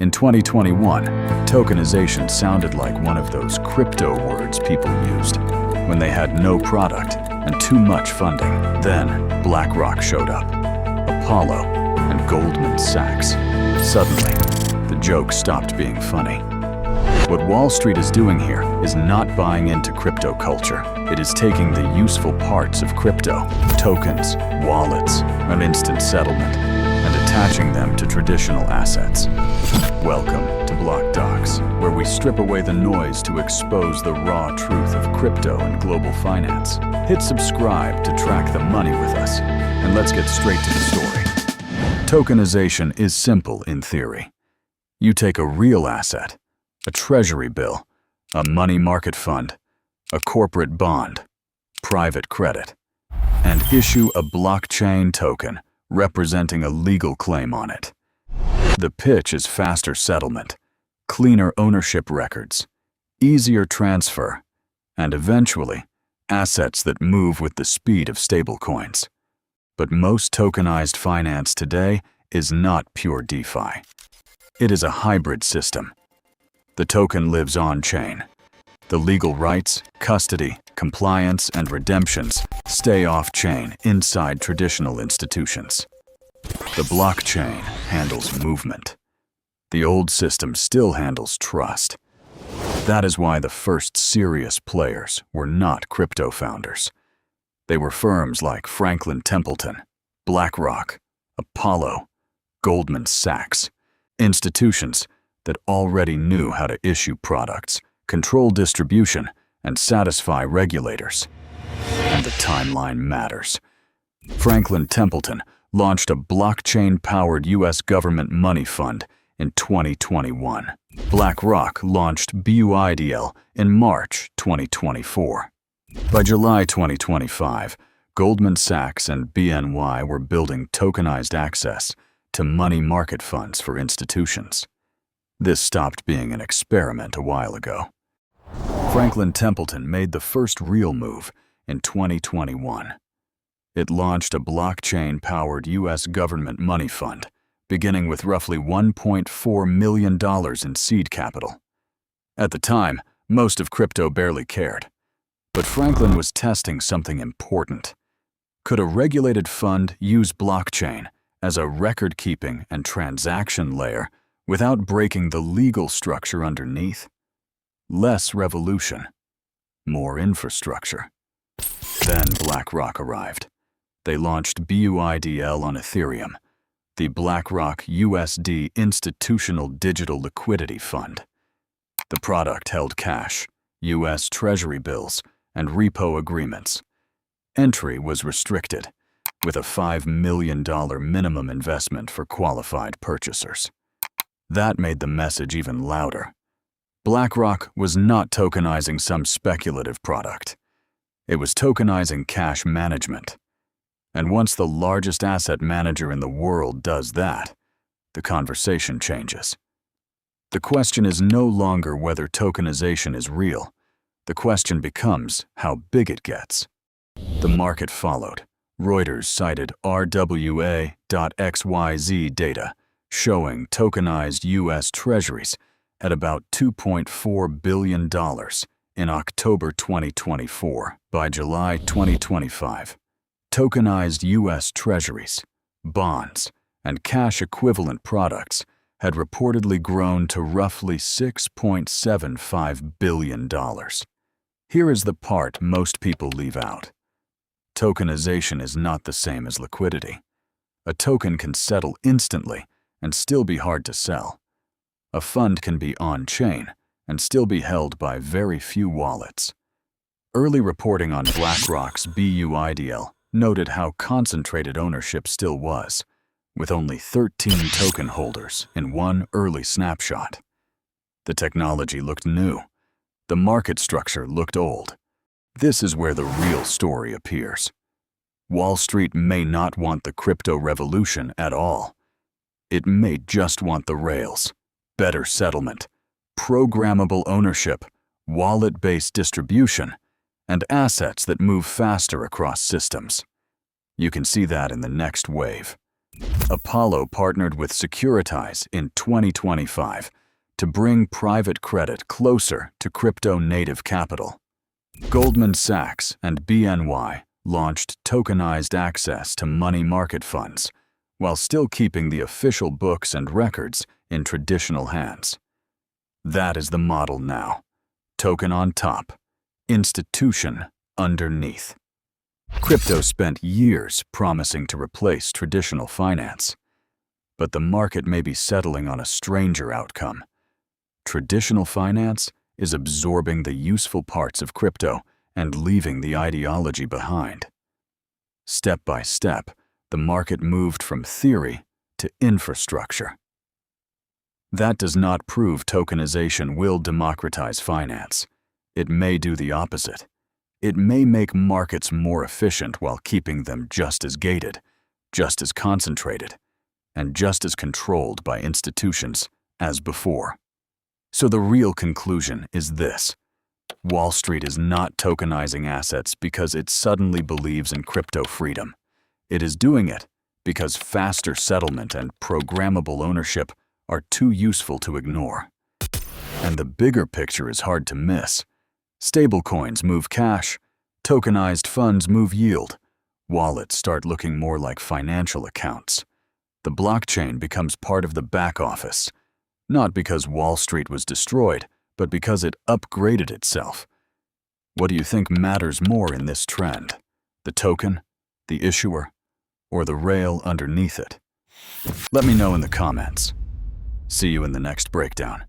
In 2021, tokenization sounded like one of those crypto words people used when they had no product and too much funding. Then, BlackRock showed up, Apollo, and Goldman Sachs. Suddenly, the joke stopped being funny. What Wall Street is doing here is not buying into crypto culture. It is taking the useful parts of crypto, tokens, wallets, and instant settlement, and attaching them to traditional assets. Welcome to Block Docs, where we strip away the noise to expose the raw truth of crypto and global finance. Hit subscribe to track the money with us, and let's get straight to the story. Tokenization is simple in theory. You take a real asset, a treasury bill, a money market fund, a corporate bond, private credit, and issue a blockchain token representing a legal claim on it. The pitch is faster settlement, cleaner ownership records, easier transfer, and eventually, assets that move with the speed of stablecoins. But most tokenized finance today is not pure DeFi. It is a hybrid system. The token lives on-chain. The legal rights, custody, compliance, and redemptions stay off-chain inside traditional institutions. The blockchain handles movement. The old system still handles trust. That is why the first serious players were not crypto founders. They were firms like Franklin Templeton, BlackRock, Apollo, Goldman Sachs, institutions that already knew how to issue products, control distribution, and satisfy regulators. And the timeline matters. Franklin Templeton launched a blockchain-powered U.S. government money fund in 2021. BlackRock launched BUIDL in March 2024. By July 2025, Goldman Sachs and BNY were building tokenized access to money market funds for institutions. This stopped being an experiment a while ago. Franklin Templeton made the first real move in 2021. It launched a blockchain-powered U.S. government money fund, beginning with roughly $1.4 million in seed capital. At the time, most of crypto barely cared. But Franklin was testing something important. Could a regulated fund use blockchain as a record-keeping and transaction layer without breaking the legal structure underneath? Less revolution, more infrastructure. Then BlackRock arrived. They launched BUIDL on Ethereum, the BlackRock USD Institutional Digital Liquidity Fund. The product held cash, U.S. Treasury bills, and repo agreements. Entry was restricted, with a $5 million minimum investment for qualified purchasers. That made the message even louder. BlackRock was not tokenizing some speculative product. It was tokenizing cash management. And once the largest asset manager in the world does that, the conversation changes. The question is no longer whether tokenization is real. The question becomes how big it gets. The market followed. Reuters cited RWA.XYZ data showing tokenized U.S. Treasuries at about $2.4 billion in October 2024. By July 2025, tokenized U.S. Treasuries, bonds, and cash-equivalent products had reportedly grown to roughly $6.75 billion. Here is the part most people leave out. Tokenization is not the same as liquidity. A token can settle instantly and still be hard to sell. A fund can be on-chain and still be held by very few wallets. Early reporting on BlackRock's BUIDL noted how concentrated ownership still was, with only 13 token holders in one early snapshot. The technology looked new. The market structure looked old. This is where the real story appears. Wall Street may not want the crypto revolution at all. It may just want the rails, better settlement, programmable ownership, wallet-based distribution, and assets that move faster across systems. You can see that in the next wave. Apollo partnered with Securitize in 2025 to bring private credit closer to crypto-native capital. Goldman Sachs and BNY launched tokenized access to money market funds, while still keeping the official books and records in traditional hands. That is the model now. Token on top, institution underneath. Crypto spent years promising to replace traditional finance, but the market may be settling on a stranger outcome. Traditional finance is absorbing the useful parts of crypto and leaving the ideology behind. Step by step, the market moved from theory to infrastructure. That does not prove tokenization will democratize finance. It may do the opposite. It may make markets more efficient while keeping them just as gated, just as concentrated, and just as controlled by institutions as before. So the real conclusion is this: Wall Street is not tokenizing assets because it suddenly believes in crypto freedom. It is doing it because faster settlement and programmable ownership are too useful to ignore. And the bigger picture is hard to miss. Stablecoins move cash, tokenized funds move yield, wallets start looking more like financial accounts. The blockchain becomes part of the back office, not because Wall Street was destroyed, but because it upgraded itself. What do you think matters more in this trend? The token, the issuer, or the rail underneath it? Let me know in the comments. See you in the next breakdown.